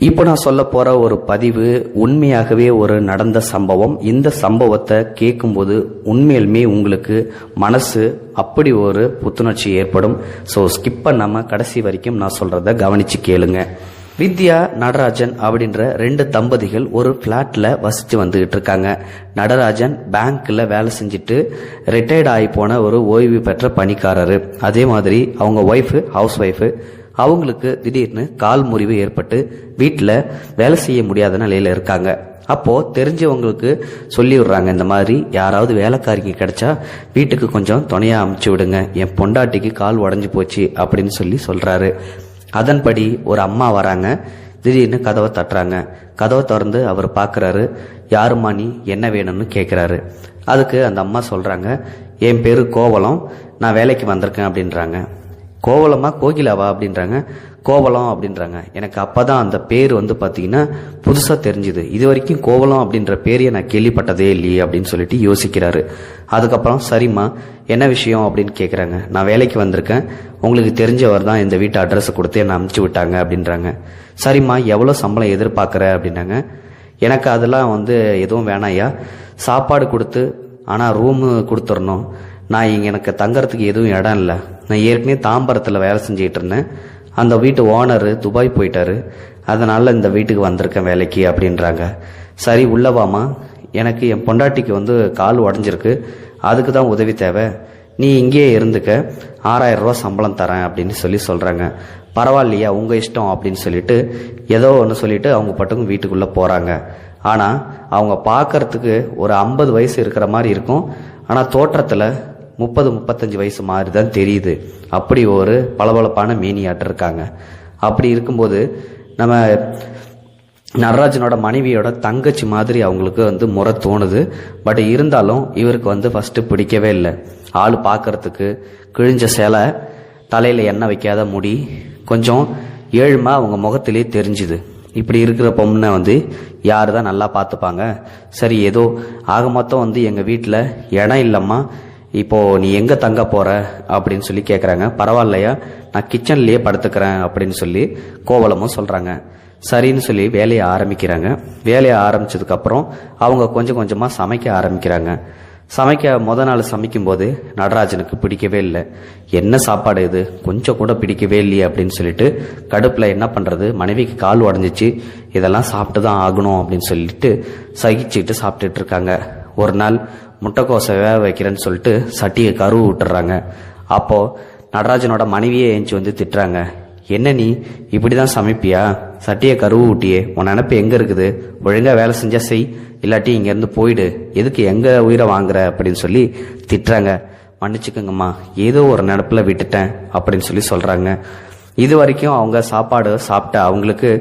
இப்போ நான் சொல்ல போற ஒரு பதிவு உண்மையாகவே ஒரு நடந்த சம்பவம். இந்த சம்பவத்தை கேட்கும்போது உண்மையிலுமே உங்களுக்கு மனசு அப்படி ஒரு புத்துணர்ச்சி ஏற்படும். ஸோ ஸ்கிப் பண்ணாம கடைசி வரைக்கும் நான் சொல்றத கவனிச்சு கேளுங்க. வித்யா நடராஜன் அப்படின்ற 2 தம்பதிகள் ஒரு பிளாட்ல வசிச்சு வந்துகிட்டு இருக்காங்க. நடராஜன் பேங்க்ல வேலை செஞ்சுட்டு ரிட்டையர்ட் ஆகி போன ஒரு ஓய்வு பெற்ற பணிக்காரரு. அதே மாதிரி அவங்க ஹவுஸ் ஒய்ஃபு. அவங்களுக்கு திடீர்னு கால் முறிவு ஏற்பட்டு வீட்டில் வேலை செய்ய முடியாத நிலையில இருக்காங்க. அப்போ தெரிஞ்சவங்களுக்கு சொல்லி விடுறாங்க, இந்த மாதிரி யாராவது வேலைக்காரிக்கு கிடைச்சா வீட்டுக்கு கொஞ்சம் துணையா அமுச்சு விடுங்க, என் பொண்டாட்டிக்கு கால் உடஞ்சி போச்சு அப்படின்னு சொல்றாரு. அதன்படி ஒரு அம்மா வராங்க. திடீர்னு கதவை தட்டுறாங்க. கதவை திறந்து அவர் பார்க்குறாரு. யாருமா நீ, என்ன வேணும்னு கேட்குறாரு. அதுக்கு அந்த அம்மா சொல்கிறாங்க, என் பேரு கோவலம், நான் வேலைக்கு வந்திருக்கேன் அப்படின்றாங்க. கோவலமா கோகிலாவா அப்படின்றாங்க. கோவலம் அப்படின்றாங்க. எனக்கு அப்பதான் அந்த பேர் பார்த்தீங்கன்னா புதுசா தெரிஞ்சுது. இது வரைக்கும் கோவலம் அப்படின்ற பேரையே நான் கேள்விப்பட்டதே இல்லையே அப்படின்னு சொல்லிட்டு யோசிக்கிறாரு. அதுக்கப்புறம் சரிம்மா என்ன விஷயம் அப்படின்னு கேட்குறாங்க. நான் வேலைக்கு வந்திருக்கேன், உங்களுக்கு தெரிஞ்சவர் தான் இந்த வீட்டு அட்ரஸ் கொடுத்து என்னை அனுப்பிச்சு விட்டாங்க அப்படின்றாங்க. சரிம்மா எவ்வளோ சம்பளம் எதிர்பார்க்குற அப்படின்னாங்க. எனக்கு அதெல்லாம் எதுவும் வேணாயா, சாப்பாடு கொடுத்து ஆனால் ரூமு கொடுத்துடணும். நான் இங்கே எனக்கு தங்கறதுக்கு எதுவும் இடம் இல்லை. நான் ஏற்கனவே தாம்பரத்தில் வேலை செஞ்சுக்கிட்டு இருந்தேன். அந்த வீட்டு ஓனரு துபாய் போயிட்டாரு, அதனால இந்த வீட்டுக்கு வந்திருக்கேன் வேலைக்கு அப்படின்றாங்க. சரி உள்ளவாமா, எனக்கு என் பொண்டாட்டிக்கு கால் உடஞ்சிருக்கு, அதுக்கு தான் உதவி தேவை, நீ இங்கேயே இருந்துக்க, 6000 ரூபா சம்பளம் தரேன் அப்படின்னு சொல்கிறாங்க. பரவாயில்லையா, உங்கள் இஷ்டம் அப்படின்னு சொல்லிட்டு ஏதோ ஒன்று சொல்லிட்டு அவங்க பட்டுக்கும் வீட்டுக்குள்ளே போகிறாங்க. ஆனால் அவங்க பார்க்கறதுக்கு ஒரு 50 வயசு இருக்கிற மாதிரி இருக்கும். ஆனால் தோற்றத்தில் 30-35 வயசு மாதிரி தான் தெரியுது. அப்படி ஒரு பளபளப்பான மேனியாட்டு இருக்காங்க. அப்படி இருக்கும்போது நம்ம நடராஜனோட மனைவியோட தங்கச்சி மாதிரி அவங்களுக்கு முறை தோணுது. பட் இருந்தாலும் இவருக்கு ஃபர்ஸ்ட் பிடிக்கவே இல்லை. ஆள் பார்க்கறதுக்கு கிழிஞ்ச சேலை, தலையில எண்ணெய் வைக்காத முடி, கொஞ்சம் ஏழுமா அவங்க முகத்திலே தெரிஞ்சுது. இப்படி இருக்கிற பொண்ணை யாரு தான் நல்லா பார்த்துப்பாங்க. சரி ஏதோ ஆக மொத்தம் எங்கள் வீட்டில் இடம் இல்லைம்மா, இப்போ நீ எங்கே தங்க போற அப்படின்னு கேட்குறாங்க. பரவாயில்லையா, நான் கிச்சன்லேயே படுத்துக்கிறேன் அப்படின்னு கோவலமும் சொல்கிறாங்க. சரின்னு வேலையை ஆரம்பிக்கிறாங்க. வேலையை ஆரம்பிச்சதுக்கப்புறம் அவங்க கொஞ்சம் கொஞ்சமாக சமைக்க ஆரம்பிக்கிறாங்க. முத நாள் சமைக்கும்போது நடராஜனுக்கு பிடிக்கவே இல்லை. என்ன சாப்பாடு இது, கொஞ்சம் கூட பிடிக்கவே இல்லையே அப்படின்னு கடுப்பில் என்ன பண்ணுறது, மனைவிக்கு கால் உடஞ்சிச்சு, இதெல்லாம் சாப்பிட்டு தான் ஆகணும் அப்படின்னு சகிச்சுக்கிட்டு சாப்பிட்டுட்டு இருக்காங்க. ஒரு நாள் முட்டைக்கோசை வேக வைக்கிறேன்னு சட்டியை கருவு விட்டுறாங்க. அப்போது நடராஜனோட மனைவியே ஏஞ்சி திட்டுறாங்க. என்ன நீ இப்படி தான் சமைப்பியா, சட்டியை கருவு விட்டியே, உன் நினப்பு எங்கே இருக்குது, ஒழுங்காக வேலை செஞ்சா செய், இல்லாட்டி இங்கேருந்து போயிடு, எதுக்கு எங்கள் உயிரை வாங்குற அப்படின்னு திட்டுறாங்க. மன்னிச்சுக்கோங்கம்மா, ஏதோ ஒரு நினப்பில் விட்டுட்டேன் அப்படின்னு சொல்கிறாங்க. இது வரைக்கும் அவங்க சாப்பாடு சாப்பிட்ட அவங்களுக்கு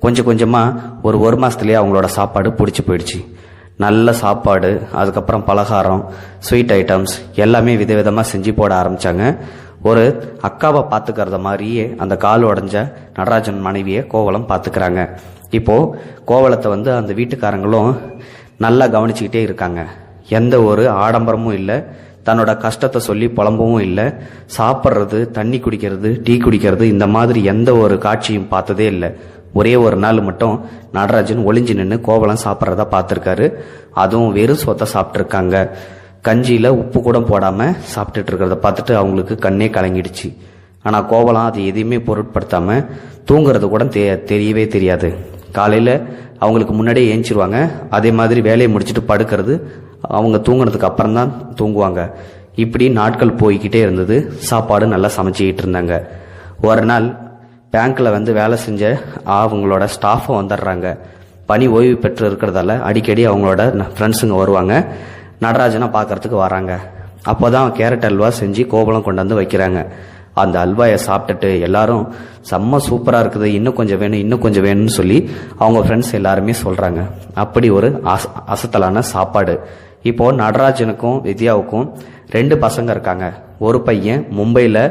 கொஞ்சம் கொஞ்சமாக ஒரு மாதத்துலேயே அவங்களோட சாப்பாடு பிடிச்சி போயிடுச்சு. நல்ல சாப்பாடு, அதுக்கப்புறம் பலகாரம், ஸ்வீட் ஐட்டம்ஸ் எல்லாமே விதவிதமாக செஞ்சு போட ஆரம்பித்தாங்க. ஒரு அக்காவை பார்த்துக்கிறத மாதிரியே அந்த கால் உடஞ்ச நடராஜன் மனைவியை கோவலம் பார்த்துக்கிறாங்க. இப்போது கோவலத்தை அந்த வீட்டுக்காரங்களும் நல்லா கவனிச்சுக்கிட்டே இருக்காங்க. எந்த ஒரு ஆடம்பரமும் இல்லை, தன்னோட கஷ்டத்தை சொல்லி புலம்பவும் இல்லை, சாப்பிட்றது, தண்ணி குடிக்கிறது, டீ குடிக்கிறது, இந்த மாதிரி எந்த ஒரு காட்சியும் பார்த்ததே இல்லை. ஒரே ஒரு நாள் மட்டும் நடராஜன் ஒளிஞ்சு நின்று கோவலம் சாப்பிட்றத பார்த்துருக்காரு. அதுவும் வெறும் சொத்தை சாப்பிட்ருக்காங்க. கஞ்சியில் உப்பு கூட போடாமல் சாப்பிட்டுட்டு இருக்கிறத பார்த்துட்டு அவங்களுக்கு கண்ணே கலங்கிடுச்சு. ஆனால் கோவலம் அது எதையுமே பொருட்படுத்தாமல் தூங்குறது கூட தெரியவே தெரியாது. காலையில் அவங்களுக்கு முன்னாடியே ஏஞ்சிருவாங்க. அதே மாதிரி வேலையை முடிச்சுட்டு படுக்கிறது, அவங்க தூங்குனதுக்கு அப்புறம் தான் தூங்குவாங்க. இப்படி நாட்கள் போய்கிட்டே இருந்தது. சாப்பாடு நல்லா சமைச்சிக்கிட்டு இருந்தாங்க. ஒரு நாள் பேங்க்கில் வேலை செஞ்ச அவங்களோட ஸ்டாஃபும் வந்துடுறாங்க. பணி ஓய்வு பெற்று இருக்கிறதால அடிக்கடி அவங்களோட ஃப்ரெண்ட்ஸுங்க வருவாங்க, நடராஜனை பார்க்கறதுக்கு வராங்க. அப்போ தான் கேரட் அல்வா செஞ்சு கோவலம் கொண்டாந்து வைக்கிறாங்க. அந்த அல்வாயை சாப்பிட்டுட்டு எல்லாரும் செம்ம சூப்பராக இருக்குது, இன்னும் கொஞ்சம் வேணும், இன்னும் கொஞ்சம் வேணும்னு அவங்க ஃப்ரெண்ட்ஸ் எல்லாருமே சொல்கிறாங்க. அப்படி ஒரு அசத்தலான சாப்பாடு. இப்போது நடராஜனுக்கும் வித்யாவுக்கும் 2 பசங்க இருக்காங்க. ஒரு பையன் மும்பையில்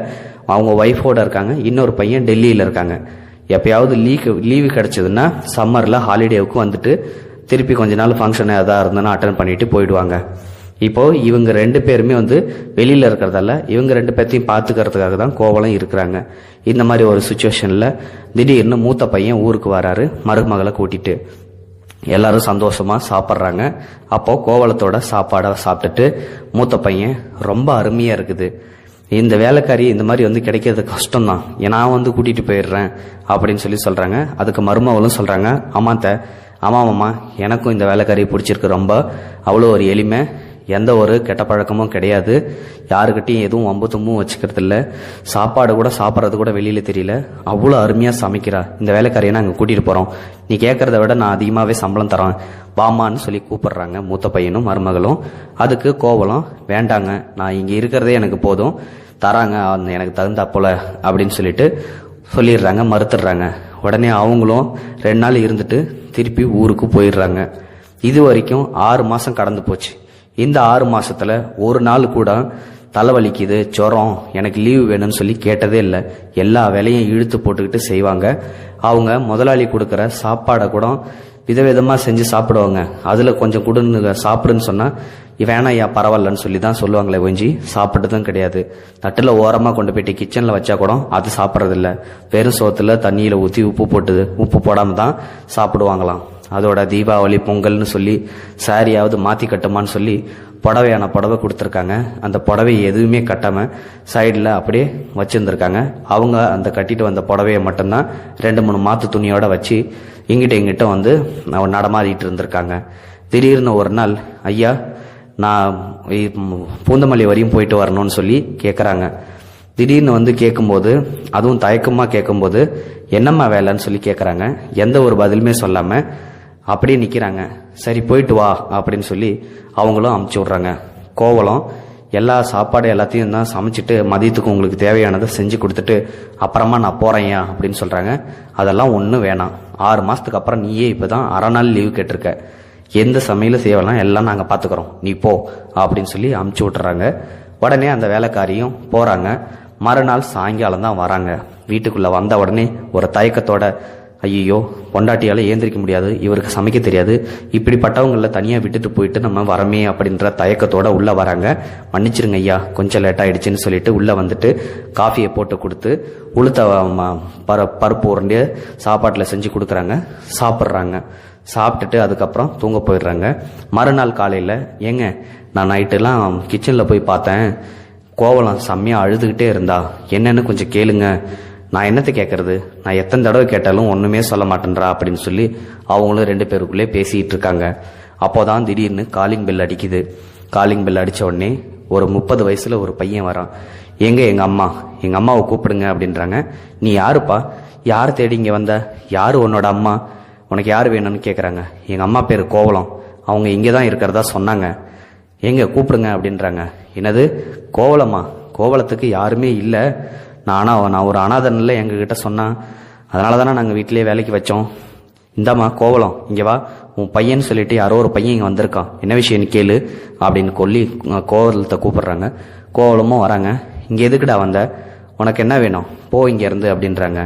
அவங்க ஒய்ஃபோட இருக்காங்க, இன்னொரு பையன் டெல்லியில் இருக்காங்க. எப்பயாவது லீவு கிடைச்சதுன்னா சம்மரில் ஹாலிடேவுக்கு திருப்பி கொஞ்ச நாள் ஃபங்க்ஷன் எதாவது இருந்ததுன்னா அட்டன் பண்ணிட்டு போயிடுவாங்க. இப்போது இவங்க 2 பேருமே வந்து வெளியில் இருக்கிறதால இவங்க 2 பேர்த்தையும் பார்த்துக்கிறதுக்காக தான் கோவலம் இருக்கிறாங்க. இந்த மாதிரி ஒரு சுச்சுவேஷனில் திடீர்னு மூத்த பையன் ஊருக்கு வராரு மருமகளை கூட்டிட்டு. எல்லாரும் சந்தோஷமாக சாப்பிட்றாங்க. அப்போது கோவலத்தோட சாப்பாடை சாப்பிட்டுட்டு மூத்த பையன் ரொம்ப அருமையாக இருக்குது, இந்த வேலைக்காரி இந்த மாதிரி வந்து கிடைக்கிறது கஷ்டம்தான், நான் வந்து கூட்டிகிட்டு போயிடுறேன் அப்படின்னு சொல்கிறாங்க. அதுக்கு மருமகளும் சொல்கிறாங்க, ஆமாம்மா எனக்கும் இந்த வேலைக்காரியை பிடிச்சிருக்கு, ரொம்ப அவ்வளோ ஒரு எளிமை, எந்த ஒரு கெட்ட பழக்கமும் கிடையாது, யாருக்கிட்டையும் எதுவும் வம்பு தும்பும் வச்சுக்கிறது இல்லை, சாப்பாடு கூட சாப்பிட்றது கூட வெளியில் தெரியல, அவ்வளோ அருமையாக சமைக்கிறா, இந்த வேலைக்காரியை நாங்கள் கூட்டிகிட்டு போகிறோம், நீ கேட்குறத விட நான் அதிகமாகவே சம்பளம் தரேன் வாமான்னு சொல்லி கூப்பிடுறாங்க மூத்த பையனும் மருமகளும். அதுக்கு கோவலம், வேண்டாங்க நான் இங்கே இருக்கிறதே எனக்கு போதும், தராங்க எனக்கு தகுந்தா போல அப்படின்னு சொல்லிடுறாங்க, மறுத்துடுறாங்க. உடனே அவங்களும் 2 நாள் இருந்துட்டு திருப்பி ஊருக்கு போயிடுறாங்க. இது வரைக்கும் 6 மாதம் கடந்து போச்சு. இந்த 6 மாசத்துல ஒரு நாள் கூட தலைவலிக்குது, ஜுரம், எனக்கு லீவு வேணும்னு சொல்லி கேட்டதே இல்லை. எல்லா வேலையும் இழுத்து போட்டுக்கிட்டு செய்வாங்க. அவங்க முதலாளி கொடுக்குற சாப்பாடை கூட விதவிதமாக செஞ்சு சாப்பிடுவாங்க. அதில் கொஞ்சம் கொடுன்னு சாப்பிடுன்னு சொன்னால் வேணாம் பரவாயில்லன்னு சொல்லி தான் சொல்லுவாங்களே ஒஞ்சி சாப்பிட்டதும் கிடையாது. தட்டில் ஓரமாக கொண்டு போயிட்டு கிச்சனில் வச்சா கூட அது சாப்பிட்றதில்ல. வெறும் சோத்துல தண்ணியில் ஊற்றி உப்பு போடாமல் தான் சாப்பிடுவாங்களாம். அதோட தீபாவளி பொங்கல்னு சொல்லி சாரியாவது மாற்றி கட்டுமான்னு சொல்லி புடவை கொடுத்துருக்காங்க. அந்த புடவை எதுவுமே கட்டாமல் சைடில் அப்படியே வச்சுருந்துருக்காங்க. அவங்க அந்த கட்டிட்டு வந்த புடவையை மட்டும்தான் 2-3 மாற்று துணியோட வச்சு இங்கிட்ட வந்து நடமாடிட்டு இருந்திருக்காங்க. திடீர்னு ஒரு நாள், ஐயா நான் பூந்தமல்லி வரையும் போயிட்டு வரணும்னு சொல்லி கேட்குறாங்க. திடீர்னு வந்து கேட்கும்போது, அதுவும் தயக்கமாக கேட்கும்போது, என்னம்மா வேலைன்னு சொல்லி கேட்குறாங்க. எந்த ஒரு பதிலுமே சொல்லாமல் அப்படியே நிற்கிறாங்க. சரி போயிட்டு வா அப்படின்னு சொல்லி அவங்களும் அமுச்சு விட்றாங்க. கோவலம் எல்லா சாப்பாடு எல்லாத்தையும் தான் சமைச்சிட்டு மதியத்துக்கு உங்களுக்கு தேவையானதை செஞ்சு கொடுத்துட்டு அப்புறமா நான் போகிறேன்யா அப்படின்னு சொல்கிறாங்க. அதெல்லாம் ஒன்றும் வேணாம், 6 மாதத்துக்கு அப்புறம் நீயே இப்போ தான் அரை நாள் லீவு கேட்டிருக்க, எந்த சமையலும் செய்யலாம் எல்லாம் நாங்கள் பார்த்துக்குறோம், நீ போ அப்படின்னு சொல்லி அமுச்சு விட்டுறாங்க. உடனே அந்த வேலைக்காரியும் போகிறாங்க. மறுநாள் சாயங்காலம் தான் வராங்க. வீட்டுக்குள்ளே வந்த உடனே ஒரு தயக்கத்தோட, ஐயோ பொண்டாட்டியால் ஏந்திரிக்க முடியாது, இவருக்கு சமைக்க தெரியாது, இப்படிப்பட்டவங்களில் தனியாக விட்டுட்டு போயிட்டு நம்ம வரமே அப்படின்ற தயக்கத்தோட உள்ளே வராங்க. மன்னிச்சிருங்க ஐயா கொஞ்சம் லேட் ஆகிடுச்சின்னு சொல்லிட்டு உள்ளே வந்துட்டு காஃபியை போட்டு கொடுத்து உளுத்த பருப்பு உருண்டிய சாப்பாட்டில் செஞ்சு கொடுக்குறாங்க. சாப்பிட்றாங்க. சாப்பிட்டுட்டு அதுக்கப்புறம் தூங்க போயிடுறாங்க. மறுநாள் காலையில், ஏங்க நான் நைட்டெல்லாம் கிச்சனில் போய் பார்த்தேன், கோவலம் செம்மையாக அழுதுகிட்டே இருந்தா, என்னன்னு கொஞ்சம் கேளுங்க. நான் என்னத்தை கேட்கறது, நான் எத்தனை தடவை கேட்டாலும் ஒன்றுமே சொல்ல மாட்டேன்றா அப்படின்னு சொல்லி அவங்களும் 2 பேருக்குள்ளே பேசிகிட்டு இருக்காங்க. அப்போதான் திடீர்னு காலிங் பெல் அடிக்குது. காலிங் பெல் அடித்த உடனே ஒரு 30 வயசில் ஒரு பையன் வரான். எங்கள் அம்மாவை கூப்பிடுங்க அப்படின்றாங்க. நீ யாருப்பா, யார் தேடி இங்கே வந்த, யார் உன்னோட அம்மா, உனக்கு யார் வேணும்னு கேட்குறாங்க. எங்கள் அம்மா பேர் கோவலம், அவங்க இங்கே தான் இருக்கிறதா சொன்னாங்க, எங்க கூப்பிடுங்க அப்படின்றாங்க. என்னது கோவலம்மா, கோவலத்துக்கு யாருமே இல்லை, நான் ஒரு அனாதனில் எங்ககிட்ட சொன்னான், அதனால தானே நாங்கள் வீட்டிலேயே வேலைக்கு வச்சோம். இந்தாம்மா கோவலம் இங்கே வா, உன் பையன்னு சொல்லிட்டு யாரோ ஒரு பையன் இங்கே வந்திருக்கான், என்ன விஷயம்னு கேளு அப்படின்னு சொல்லி கோவலத்தை கூப்பிடுறாங்க. கோவலமும் வராங்க. இங்கே எதுக்குடா வந்த, உனக்கு என்ன வேணும், போ இங்கேருந்து அப்படின்றாங்க.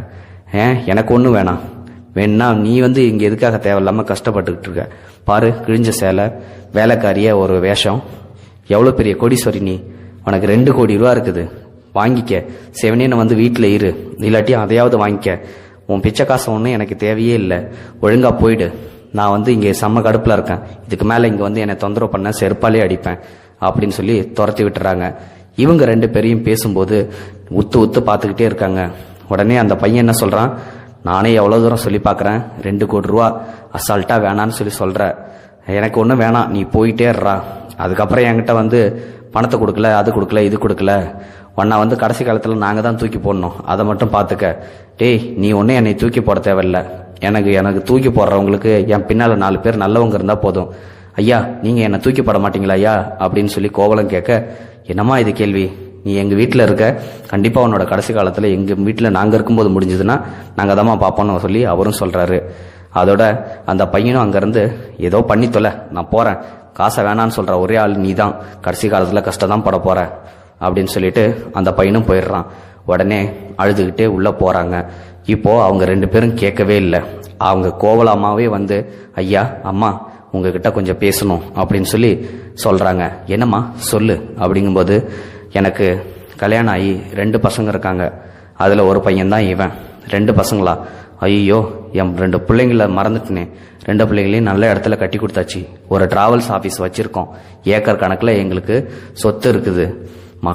எனக்கு ஒன்றும் வேணாம், வேணா நீ வந்து இங்கே எதுக்காக தேவையில்லாமல் கஷ்டப்பட்டுக்கிட்டு இருக்க, பாரு கிழிஞ்ச சேலை, வேலைக்காரிய ஒரு வேஷம், எவ்வளோ பெரிய கோடீஸ்வரி நீ, உனக்கு 2 கோடி ரூபா இருக்குது, வாங்கிக்க, செவனேன்னு வந்து வீட்டில் இரு, இல்லாட்டி அதையாவது வாங்கிக்க, உன் பிச்சை காசு ஒன்றும் எனக்கு தேவையே இல்லை, ஒழுங்கா போயிடு, நான் வந்து இங்கே செம்ம கடுப்பில் இருக்கேன், இதுக்கு மேலே இங்கே வந்து என்னை தொந்தரவு பண்ண செருப்பாலே அடிப்பேன் அப்படின்னு சொல்லி துரத்தி விட்டுறாங்க. இவங்க 2 பேரையும் பேசும்போது உத்து பார்த்துக்கிட்டே இருக்காங்க. உடனே அந்த பையன் என்ன சொல்கிறான், நானே எவ்வளோ தூரம் சொல்லி பார்க்குறேன், 2 கோடி ரூபா அசால்ட்டாக வேணான்னு சொல்கிற, எனக்கு ஒன்றும் வேணாம், நீ போயிட்டே இருறா, அதுக்கப்புறம் என்கிட்ட வந்து பணத்தை கொடுக்கல, அது கொடுக்கல, இது கொடுக்கல, உன்னை வந்து கடைசி காலத்தில் நாங்கள் தான் தூக்கி போடணும், அதை மட்டும் பார்த்துக்க, டேய் நீ ஒன்றும் என்னை தூக்கி போட தேவையில்லை, எனக்கு தூக்கி போடுறவங்களுக்கு என் பின்னால் 4 பேர் நல்லவங்க இருந்தால் போதும், ஐயா நீங்கள் என்னை தூக்கி போட மாட்டீங்களா ஐயா அப்படின்னு சொல்லி கோவலம் கேட்க, என்னம்மா இது கேள்வி, நீ எங்கள் வீட்டில் இருக்க, கண்டிப்பாக உன்னோட கடைசி காலத்தில் எங்கள் வீட்டில் நாங்கள் இருக்கும்போது முடிஞ்சதுன்னா நாங்கள் தாம்மா பார்ப்போன்னு சொல்லி அவரும் சொல்கிறாரு. அதோட அந்த பையனும் அங்கேருந்து ஏதோ பண்ணி தொலை, நான் போகிறேன், காசை வேணான்னு சொல்கிற ஒரே ஆள் நீ தான், கடைசி காலத்தில் கஷ்டம் தான் பட போகிற அப்படின்னு சொல்லிட்டு அந்த பையனும் போயிடுறான். உடனே அழுதுகிட்டே உள்ளே போகிறாங்க. இப்போது அவங்க 2 பேரும் கேட்கவே இல்லை. அவங்க கோவலம்மாவே வந்து, ஐயா அம்மா உங்ககிட்ட கொஞ்சம் பேசணும் அப்படின்னு சொல்லி சொல்கிறாங்க. என்னம்மா சொல்லு அப்படிங்கும்போது, எனக்கு கல்யாணம் ஆகி 2 பசங்க இருக்காங்க, அதில் ஒரு பையன்தான் இவன். 2 பசங்களா? ஐயோ, என் 2 பிள்ளைங்கள மறந்துட்டுனே. 2 பிள்ளைங்களையும் நல்ல இடத்துல கட்டி கொடுத்தாச்சு. ஒரு டிராவல்ஸ் ஆஃபீஸ் வச்சுருக்கோம். ஏக்கர் கணக்கில் எங்களுக்கு சொத்து இருக்குது.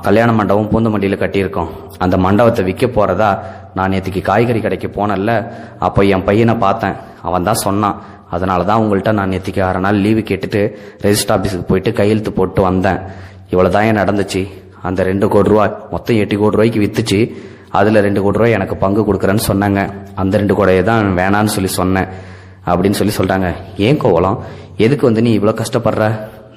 கல்யாண மண்டபம் பூந்தமல்லியில் கட்டியிருக்கோம். அந்த மண்டபத்தை விற்க போகிறதா நான் நேற்றுக்கு காய்கறி கடைக்கு போனேன்ல, அப்போ என் பையனை பார்த்தேன். அவன் தான் சொன்னான். அதனால தான் உங்கள்கிட்ட நான் நேற்றுக்கு 6 நாள் லீவு கேட்டுட்டு ரெஜிஸ்டர் ஆஃபீஸுக்கு போயிட்டு கையெழுத்து போட்டு வந்தேன். இவ்வளோ தான் ஏன் நடந்துச்சு. அந்த 2 கோடி ரூபா மொத்தம் 8 கோடி ரூபாய்க்கு விற்றுச்சு. அதில் 2 கோடி ரூபாய் எனக்கு பங்கு கொடுக்குறேன்னு சொன்னாங்க. அந்த 2 கோடியை தான் வேணான்னு சொல்லி சொன்னேன் அப்படின்னு சொல்லி சொல்கிறாங்க. ஏன் கோவலம், எதுக்கு நீ இவ்வளோ கஷ்டப்படுற?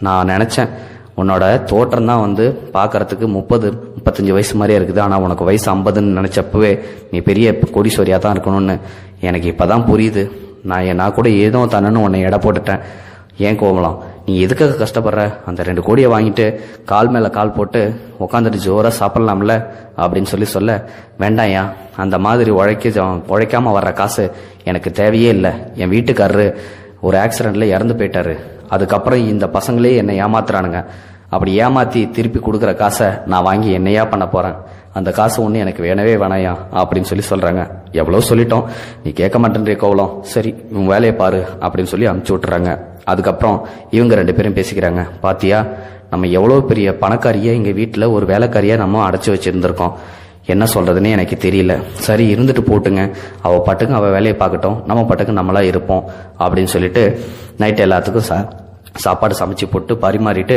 நான் நினச்சேன் உன்னோட தோற்றம் தான் பார்க்கறதுக்கு 30-35 வயசு மாதிரியே இருக்குது. ஆனால் உனக்கு வயசு 50ன்னு நினச்சப்பவே நீ பெரிய கோடீஸ்வரியாக தான் இருக்கணும்னு எனக்கு இப்போ தான் புரியுது. நான் கூட ஏதோ தானேன்னு உன்னை எடை போட்டுட்டேன். ஏன் கோவலம், நீ எதுக்காக கஷ்டப்படுற? அந்த 2 கோடியை வாங்கிட்டு கால் மேலே கால் போட்டு உட்காந்துட்டு ஜோராக சாப்பிட்லாம்ல அப்படின்னு சொல்ல, வேண்டாயா, அந்த மாதிரி உழைக்காம வர்ற காசு எனக்கு தேவையே இல்லை. என் வீட்டுக்காரரு ஒரு ஆக்சிடென்ட்ல இறந்து போயிட்டாரு. அதுக்கப்புறம் இந்த பசங்களே என்னை ஏமாத்துறானுங்க. அப்படி ஏமாத்தி திருப்பி கொடுக்குற காசை நான் வாங்கி என்னையா பண்ண போறேன்? அந்த காசு ஒன்று எனக்கு வேணவே வேணாயா அப்படின்னு சொல்றாங்க. எவ்வளோ சொல்லிட்டோம், நீ கேட்க மாட்டேன்றே கோவலம். சரி, உன் வேலையை பாரு அப்படின்னு சொல்லி அனுப்பிச்சு விட்டுறாங்க. அதுக்கப்புறம் இவங்க 2 பேரும் பேசிக்கிறாங்க. பாத்தியா, நம்ம எவ்வளோ பெரிய பணக்காரியை எங்கள் வீட்டில் ஒரு வேலைக்காரியை நம்ம அடைச்சி வச்சிருந்திருக்கோம். என்ன சொல்றதுன்னே எனக்கு தெரியல. சரி, இருந்துட்டு போட்டுங்க, அவள் பாட்டுக்கு அவள் வேலையை பார்க்கட்டும், நம்ம பாட்டுக்கு நம்மளா இருப்போம் அப்படின்னு சொல்லிட்டு நைட்டு எல்லாத்துக்கும் சாப்பாடு சமைச்சு போட்டு பரிமாறிட்டு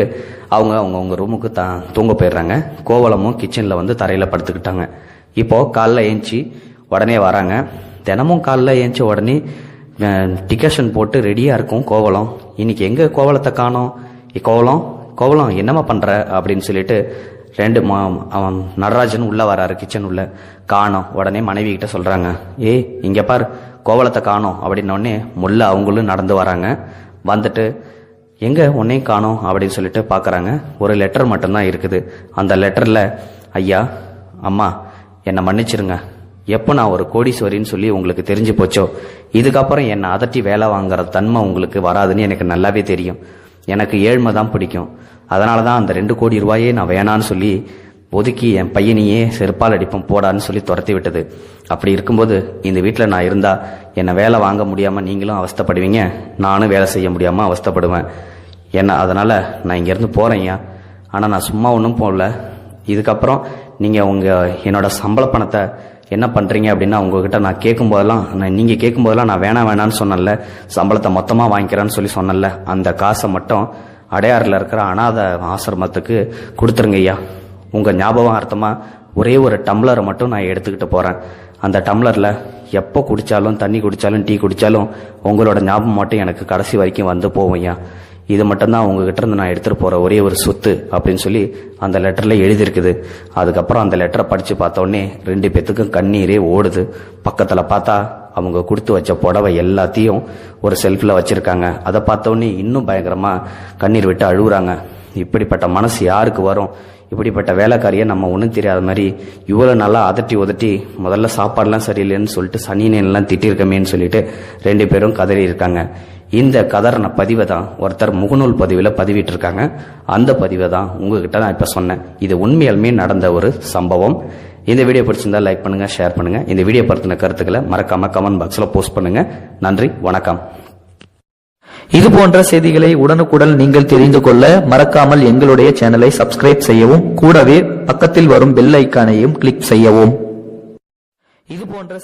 அவங்க ரூமுக்கு தூங்க போயிடுறாங்க. கோவலமும் கிச்சனில் தரையில் படுத்துக்கிட்டாங்க. இப்போ காலைல ஏஞ்சி உடனே வராங்க. தினமும் காலைல ஏஞ்சி உடனே டிகேஷன் போட்டு ரெடியாக இருக்கும் கோவலம். இன்னைக்கு எங்கே கோவலத்தை காணோம்? கோவலம் என்னம்மா பண்ணுற அப்படின்னு சொல்லிட்டு அவன் நடராஜன் உள்ளே வராரு. கிச்சன் உள்ள காணோம். உடனே மனைவி கிட்ட சொல்கிறாங்க, இங்கே பார், கோவலத்தை காணோம் அப்படின்னோடனே முல்லை அவங்களும் நடந்து வராங்க. வந்துட்டு எங்கே உன்னையும் காணோம் அப்படின்னு சொல்லிட்டு பார்க்குறாங்க. ஒரு லெட்டர் மட்டும்தான் இருக்குது. அந்த லெட்டரில், ஐயா, அம்மா, என்னை மன்னிச்சிருங்க. எப்போ நான் ஒரு கோடீஸ்வரின்னு சொல்லி உங்களுக்கு தெரிஞ்சு போச்சோ, இதுக்கப்புறம் என்னை அதட்டி வேலை வாங்குற தன்மை உங்களுக்கு வராதுன்னு எனக்கு நல்லாவே தெரியும். எனக்கு ஏழ்மை தான் பிடிக்கும். அதனால தான் அந்த 2 கோடி ரூபாயே நான் வேணான்னு சொல்லி ஒதுக்கி என் பையனையே செருப்பால் அடிப்போம் போடான்னு சொல்லி துரத்தி விட்டது. அப்படி இருக்கும்போது இந்த வீட்டில் நான் இருந்தால் என்னை வேலை வாங்க முடியாமல் நீங்களும் அவஸ்தைப்படுவீங்க, நானும் வேலை செய்ய முடியாமல் அவஸ்தைப்படுவேன். அதனால் நான் இங்கேருந்து போகிறேன்யா. ஆனால் நான் சும்மா ஒன்றும் போகல. இதுக்கப்புறம் நீங்கள் என்னோட சம்பள பணத்தை என்ன பண்ணுறீங்க அப்படின்னா உங்ககிட்ட நான் நீங்கள் கேட்கும்போதெல்லாம் நான் வேணான்னு சொன்னல, சம்பளத்தை மொத்தமாக வாங்கிக்கிறேன்னு சொல்லி சொன்னல, அந்த காசை மட்டும் அடையாறில் இருக்கிற அனாதை ஆசிரமத்துக்கு கொடுத்துருங்க ஐயா. உங்கள் ஞாபகார்த்தமாக ஒரே ஒரு டம்ளரை மட்டும் நான் எடுத்துக்கிட்டு போகிறேன். அந்த டம்ளரில் எப்போ குடித்தாலும், தண்ணி குடித்தாலும், டீ குடித்தாலும் உங்களோட ஞாபகம் மட்டும் எனக்கு கடைசி வரைக்கும் போவோம் ஐயா. இது மட்டும்தான் உங்ககிட்ட இருந்து நான் எடுத்துகிட்டு போகிற ஒரே ஒரு சொத்து அப்படின்னு சொல்லி அந்த லெட்டரில் எழுதியிருக்குது. அதுக்கப்புறம் அந்த லெட்டரை படித்து பார்த்தோடனே 2 பேத்துக்கும் கண்ணீரே ஓடுது. பக்கத்தில் பார்த்தா அவங்க கொடுத்து வச்ச புடவை எல்லாத்தையும் ஒரு செல்ஃபில் வச்சுருக்காங்க. அதை பார்த்தோன்னே இன்னும் பயங்கரமாக கண்ணீர் விட்டு அழுகுறாங்க. இப்படிப்பட்ட மனசு யாருக்கு வரும்? இப்படிப்பட்ட வேலைக்காரியை நம்ம ஒன்றும் தெரியாத மாதிரி இவ்வளோ நல்லா அதட்டி உதட்டி முதல்ல சாப்பாடுலாம் சரியில்லைன்னு சொல்லிட்டு சனியெல்லாம் திட்டிருக்கமேன்னு சொல்லிட்டு 2 பேரும் கதறி இருக்காங்க. இந்த கதறின பதிவை தான் ஒருத்தர் முகநூல் பதிவில் பதிவிட்டு இருக்காங்க. அந்த பதிவை தான் உங்ககிட்ட நான் இப்போ சொன்னேன். இது உண்மையாலுமே நடந்த ஒரு சம்பவம். இந்த வீடியோ பிடிச்சிருந்தா லைக் பண்ணுங்க, ஷேர் பண்ணுங்க. இந்த வீடியோ பற்றின கருத்துக்களை மறக்காம கமெண்ட் பாக்ஸில் போஸ்ட் பண்ணுங்க. நன்றி, வணக்கம். இது போன்ற செய்திகளை உடனுக்குடன் நீங்கள் தெரிந்து கொள்ள மறக்காமல் எங்களுடைய சேனலை சப்ஸ்கிரைப் செய்யவும், கூடவே பக்கத்தில் வரும் பெல் ஐக்கானையும் கிளிக் செய்யவும். இது போன்ற